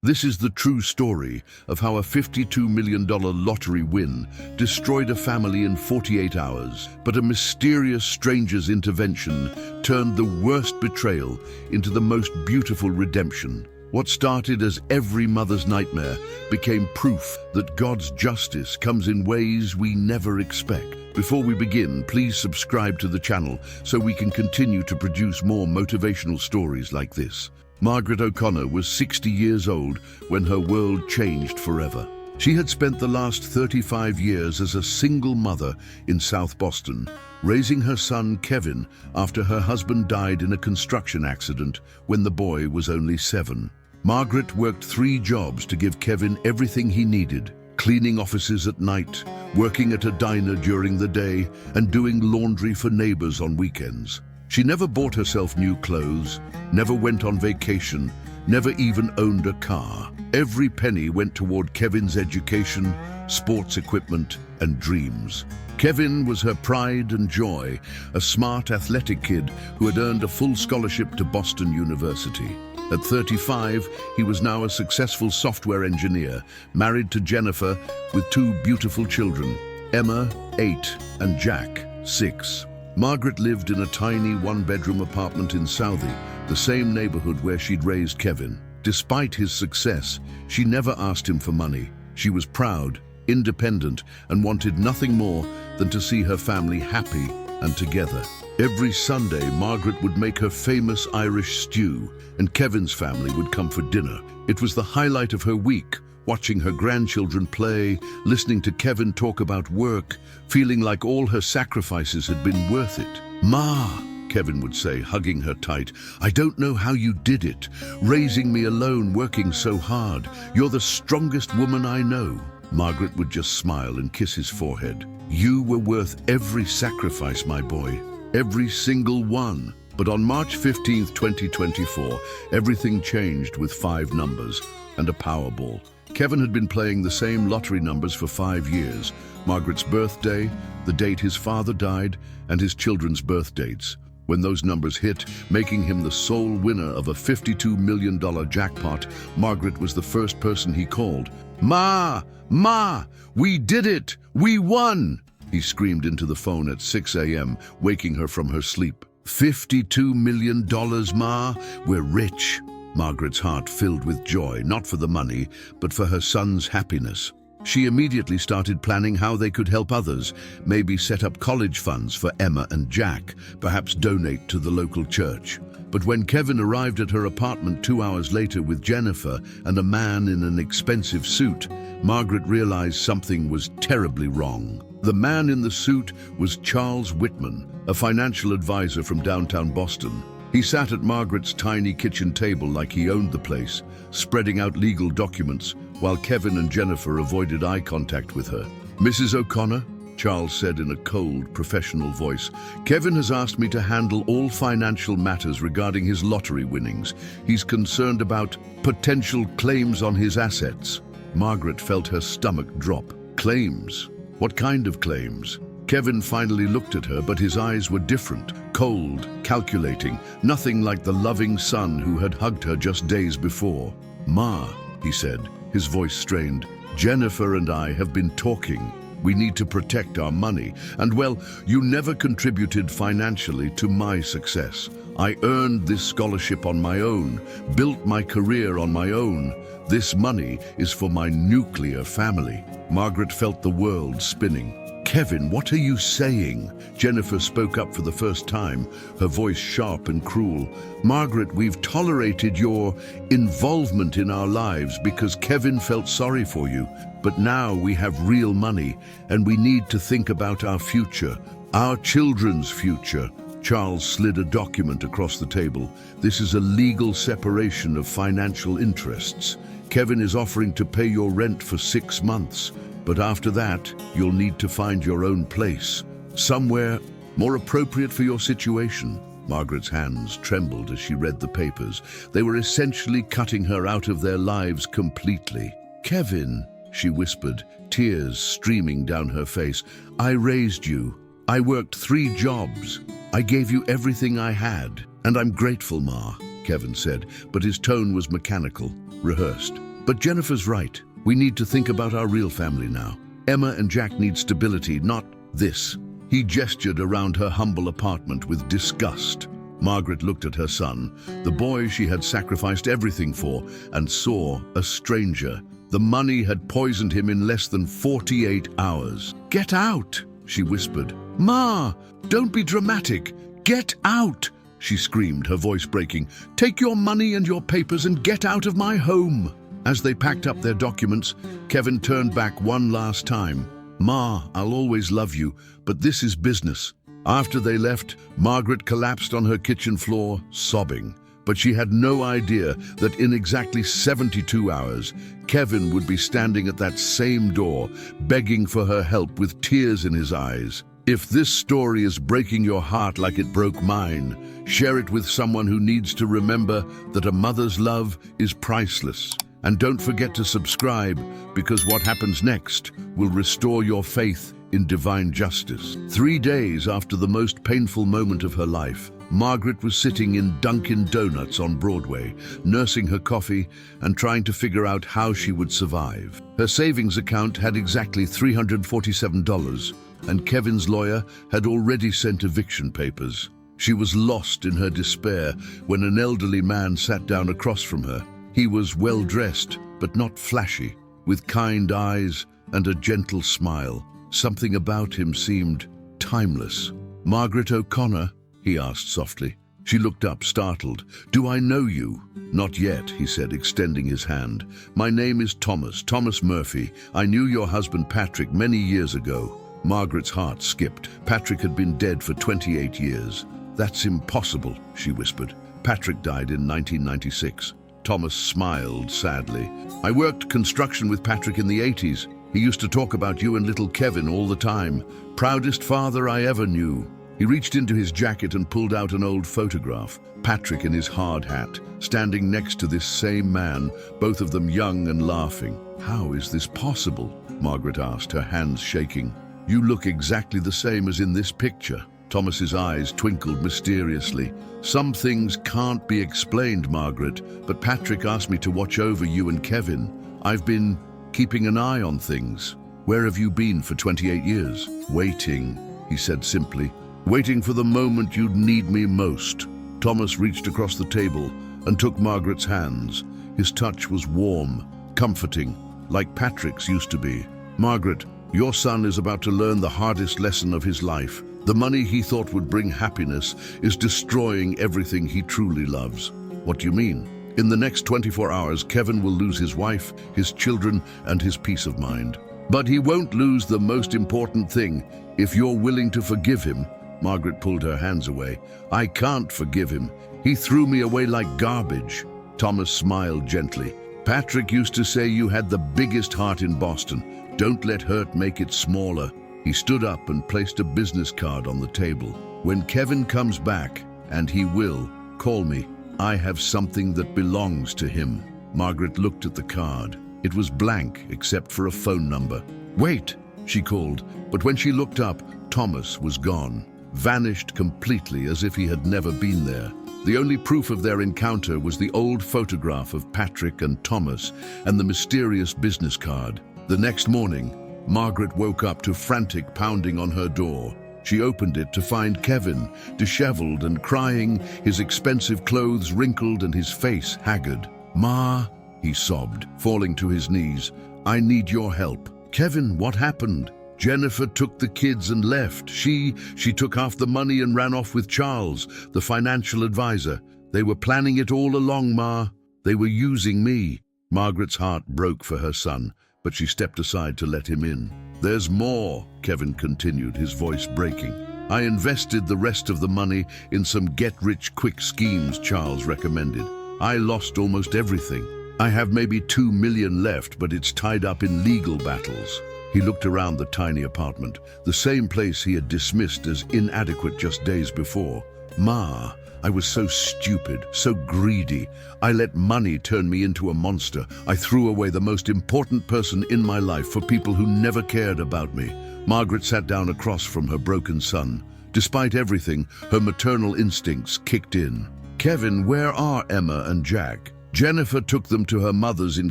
This is the true story of how a $52 million lottery win destroyed a family in 48 hours, but a mysterious stranger's intervention turned the worst betrayal into the most beautiful redemption. What started as every mother's nightmare became proof that God's justice comes in ways we never expect. Before we begin, please subscribe to the channel so we can continue to produce more motivational stories like this. Margaret O'Connor was 60 years old when her world changed forever. She had spent the last 35 years as a single mother in South Boston, raising her son Kevin after her husband died in a construction accident when the boy was only 7. Margaret worked 3 jobs to give Kevin everything he needed: cleaning offices at night, working at a diner during the day, and doing laundry for neighbors on weekends. She never bought herself new clothes, never went on vacation, never even owned a car. Every penny went toward Kevin's education, sports equipment, and dreams. Kevin was her pride and joy, a smart, athletic kid who had earned a full scholarship to Boston University. At 35, he was now a successful software engineer, married to Jennifer with 2 beautiful children, Emma, 8, and Jack, 6. Margaret lived in a tiny 1-bedroom apartment in Southie, the same neighborhood where she'd raised Kevin. Despite his success, she never asked him for money. She was proud, independent, and wanted nothing more than to see her family happy and together. Every Sunday, Margaret would make her famous Irish stew, and Kevin's family would come for dinner. It was the highlight of her week, watching her grandchildren play, listening to Kevin talk about work, feeling like all her sacrifices had been worth it. "Ma," Kevin would say, hugging her tight, "I don't know how you did it, raising me alone, working so hard. You're the strongest woman I know." Margaret would just smile and kiss his forehead. "You were worth every sacrifice, my boy, every single one." But on March 15, 2024, everything changed with 5 numbers and a Powerball. Kevin had been playing the same lottery numbers for 5 years: Margaret's birthday, the date his father died, and his children's birth dates. When those numbers hit, making him the sole winner of a $52 million jackpot, Margaret was the first person he called. "Ma! Ma! We did it! We won!" He screamed into the phone at 6 a.m., waking her from her sleep. $52 million, Ma! We're rich!" Margaret's heart filled with joy, not for the money, but for her son's happiness. She immediately started planning how they could help others, maybe set up college funds for Emma and Jack, perhaps donate to the local church. But when Kevin arrived at her apartment 2 hours later with Jennifer and a man in an expensive suit, Margaret realized something was terribly wrong. The man in the suit was Charles Whitman, a financial advisor from downtown Boston. He sat at Margaret's tiny kitchen table like he owned the place, spreading out legal documents, while Kevin and Jennifer avoided eye contact with her. "Mrs. O'Connor," Charles said in a cold, professional voice, "Kevin has asked me to handle all financial matters regarding his lottery winnings. He's concerned about potential claims on his assets." Margaret felt her stomach drop. Claims? What kind of claims? Kevin finally looked at her, but his eyes were different, cold, calculating, nothing like the loving son who had hugged her just days before. "Ma," he said, his voice strained, "Jennifer and I have been talking. We need to protect our money. And well, you never contributed financially to my success. I earned this scholarship on my own, built my career on my own. This money is for my nuclear family." Margaret felt the world spinning. "Kevin, what are you saying?" Jennifer spoke up for the first time, her voice sharp and cruel. "Margaret, we've tolerated your involvement in our lives because Kevin felt sorry for you. But now we have real money, and we need to think about our future, our children's future." Charles slid a document across the table. "This is a legal separation of financial interests. Kevin is offering to pay your rent for 6 months. But after that, you'll need to find your own place, somewhere more appropriate for your situation." Margaret's hands trembled as she read the papers. They were essentially cutting her out of their lives completely. "Kevin," she whispered, tears streaming down her face, "I raised you. I worked 3 jobs. I gave you everything I had. And I'm grateful, Ma," Kevin said, but his tone was mechanical, rehearsed. But Jennifer's right. We need to think about our real family now. Emma and Jack need stability, not this. He gestured around her humble apartment with disgust. Margaret looked at her son, the boy she had sacrificed everything for, and saw a stranger. The money had poisoned him in less than 48 hours. "Get out," she whispered. "Ma, don't be dramatic. Get out," she screamed, her voice breaking. "Take your money and your papers and get out of my home." As they packed up their documents, Kevin turned back one last time. "Ma, I'll always love you, but this is business." After they left, Margaret collapsed on her kitchen floor, sobbing. But she had no idea that in exactly 72 hours, Kevin would be standing at that same door, begging for her help with tears in his eyes. If this story is breaking your heart like it broke mine, share it with someone who needs to remember that a mother's love is priceless. And don't forget to subscribe, because what happens next will restore your faith in divine justice. 3 days after the most painful moment of her life, Margaret was sitting in Dunkin' Donuts on Broadway, nursing her coffee and trying to figure out how she would survive. Her savings account had exactly $347, and Kevin's lawyer had already sent eviction papers. She was lost in her despair when an elderly man sat down across from her. He was well-dressed, but not flashy, with kind eyes and a gentle smile. Something about him seemed timeless. "Margaret O'Connor?" he asked softly. She looked up, startled. "Do I know you?" "Not yet," he said, extending his hand. "My name is Thomas Murphy. I knew your husband Patrick many years ago." Margaret's heart skipped. Patrick had been dead for 28 years. "That's impossible," she whispered. "Patrick died in 1996. Thomas smiled sadly. "I worked construction with Patrick in the 80s. He used to talk about you and little Kevin all the time. Proudest father I ever knew." He reached into his jacket and pulled out an old photograph. Patrick in his hard hat, standing next to this same man, both of them young and laughing. "How is this possible?" Margaret asked, her hands shaking. "You look exactly the same as in this picture." Thomas's eyes twinkled mysteriously. "Some things can't be explained, Margaret, but Patrick asked me to watch over you and Kevin. I've been keeping an eye on things." "Where have you been for 28 years?" "Waiting," he said simply. "Waiting for the moment you'd need me most." Thomas reached across the table and took Margaret's hands. His touch was warm, comforting, like Patrick's used to be. "Margaret, your son is about to learn the hardest lesson of his life. The money he thought would bring happiness is destroying everything he truly loves." "What do you mean?" "In the next 24 hours, Kevin will lose his wife, his children, and his peace of mind. But he won't lose the most important thing, if you're willing to forgive him." Margaret pulled her hands away. "I can't forgive him. He threw me away like garbage." Thomas smiled gently. "Patrick used to say you had the biggest heart in Boston. Don't let hurt make it smaller." He stood up and placed a business card on the table. "When Kevin comes back, and he will, call me. I have something that belongs to him." Margaret looked at the card. It was blank except for a phone number. "Wait," she called, but when she looked up, Thomas was gone, vanished completely as if he had never been there. The only proof of their encounter was the old photograph of Patrick and Thomas and the mysterious business card. The next morning, Margaret woke up to frantic pounding on her door. She opened it to find Kevin, disheveled and crying, his expensive clothes wrinkled and his face haggard. "Ma," he sobbed, falling to his knees, "I need your help." "Kevin, what happened?" "Jennifer took the kids and left. She took half the money and ran off with Charles, the financial advisor. They were planning it all along, Ma. They were using me." Margaret's heart broke for her son, but she stepped aside to let him in. "There's more," Kevin continued, his voice breaking. "I invested the rest of the money in some get-rich-quick schemes Charles recommended. I lost almost everything. I have maybe $2 million left, but it's tied up in legal battles." He looked around the tiny apartment, the same place he had dismissed as inadequate just days before. "Ma, I was so stupid, so greedy. I let money turn me into a monster. I threw away the most important person in my life for people who never cared about me." Margaret sat down across from her broken son. Despite everything, her maternal instincts kicked in. "Kevin, where are Emma and Jack?" Jennifer took them to her mother's in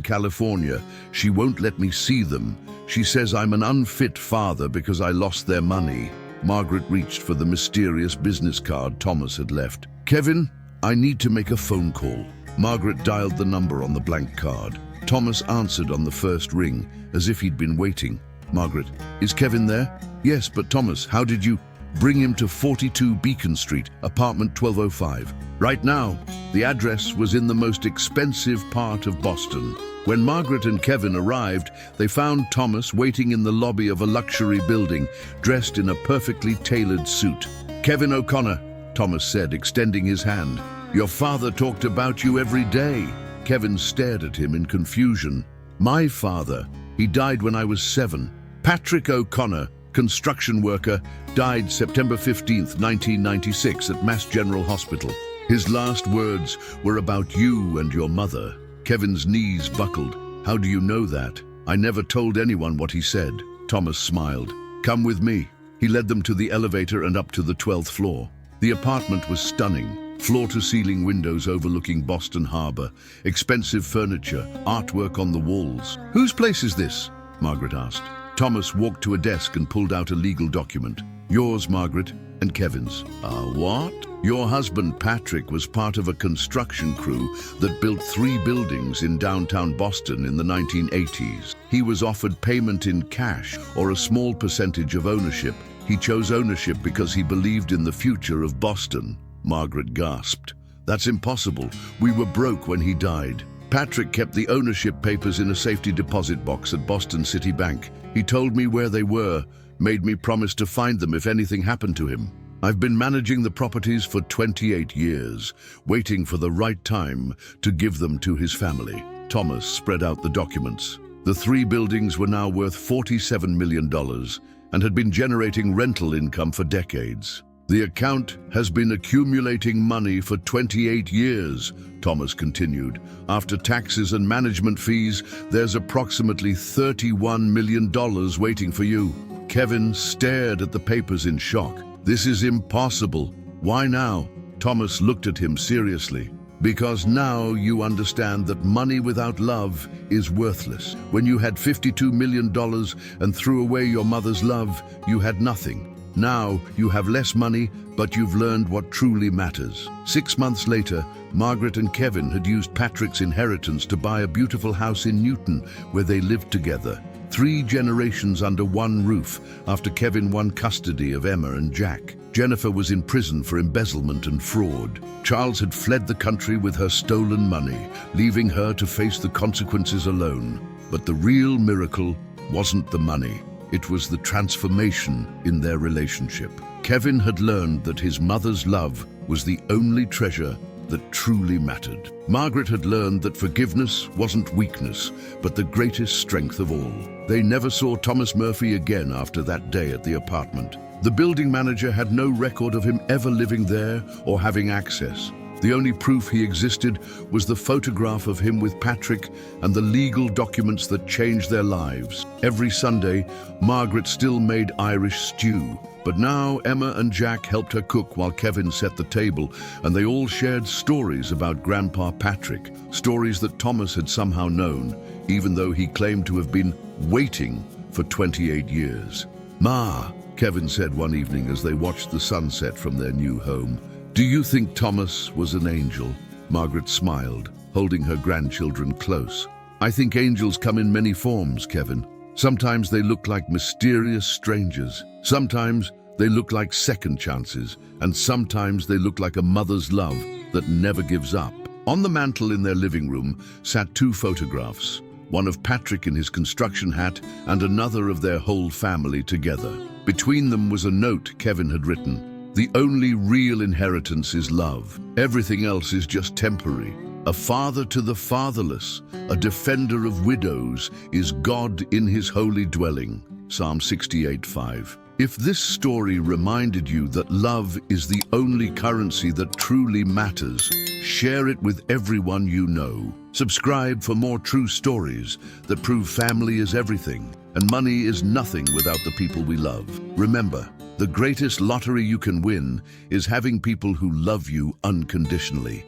California. She won't let me see them. She says I'm an unfit father because I lost their money. Margaret reached for the mysterious business card Thomas had left. Kevin, I need to make a phone call. Margaret dialed the number on the blank card. Thomas answered on the first ring, as if he'd been waiting. Margaret, is Kevin there? Yes, but Thomas, how did you... Bring him to 42 Beacon Street, apartment 1205. Right now. The address was in the most expensive part of Boston. When Margaret and Kevin arrived, they found Thomas waiting in the lobby of a luxury building, dressed in a perfectly tailored suit. Kevin O'Connor, Thomas said, extending his hand. Your father talked about you every day. Kevin stared at him in confusion. My father, he died when I was 7. Patrick O'Connor, construction worker, died September 15th, 1996 at Mass General Hospital. His last words were about you and your mother. Kevin's knees buckled. How do you know that? I never told anyone what he said. Thomas smiled. Come with me. He led them to the elevator and up to the 12th floor. The apartment was stunning. Floor-to-ceiling windows overlooking Boston Harbor, expensive furniture, artwork on the walls. Whose place is this? Margaret asked. Thomas walked to a desk and pulled out a legal document. Yours, Margaret, and Kevin's. What? Your husband, Patrick, was part of a construction crew that built 3 buildings in downtown Boston in the 1980s. He was offered payment in cash or a small percentage of ownership. He chose ownership because he believed in the future of Boston. Margaret gasped. That's impossible. We were broke when he died. Patrick kept the ownership papers in a safety deposit box at Boston City Bank. He told me where they were, made me promise to find them if anything happened to him. I've been managing the properties for 28 years, waiting for the right time to give them to his family. Thomas spread out the documents. The 3 buildings were now worth $47 million and had been generating rental income for decades. The account has been accumulating money for 28 years, Thomas continued. After taxes and management fees, there's approximately $31 million waiting for you. Kevin stared at the papers in shock. This is impossible. Why now? Thomas looked at him seriously. Because now you understand that money without love is worthless. When you had $52 million and threw away your mother's love, you had nothing. Now you have less money, but you've learned what truly matters. 6 months later, Margaret and Kevin had used Patrick's inheritance to buy a beautiful house in Newton, where they lived together. 3 generations under one roof after Kevin won custody of Emma and Jack. Jennifer was in prison for embezzlement and fraud. Charles had fled the country with her stolen money, leaving her to face the consequences alone. But the real miracle wasn't the money. It was the transformation in their relationship. Kevin had learned that his mother's love was the only treasure that truly mattered. Margaret had learned that forgiveness wasn't weakness, but the greatest strength of all. They never saw Thomas Murphy again after that day at the apartment. The building manager had no record of him ever living there or having access. The only proof he existed was the photograph of him with Patrick and the legal documents that changed their lives. Every Sunday, Margaret still made Irish stew. But now Emma and Jack helped her cook while Kevin set the table, and they all shared stories about Grandpa Patrick, stories that Thomas had somehow known, even though he claimed to have been waiting for 28 years. Ma, Kevin said one evening as they watched the sunset from their new home, do you think Thomas was an angel? Margaret smiled, holding her grandchildren close. I think angels come in many forms, Kevin. Sometimes they look like mysterious strangers. Sometimes they look like second chances. And sometimes they look like a mother's love that never gives up. On the mantel in their living room sat 2 photographs, one of Patrick in his construction hat and another of their whole family together. Between them was a note Kevin had written. The only real inheritance is love. Everything else is just temporary. A father to the fatherless, a defender of widows, is God in his holy dwelling. Psalm 68:5. If this story reminded you that love is the only currency that truly matters, share it with everyone you know. Subscribe for more true stories that prove family is everything and money is nothing without the people we love. Remember, the greatest lottery you can win is having people who love you unconditionally.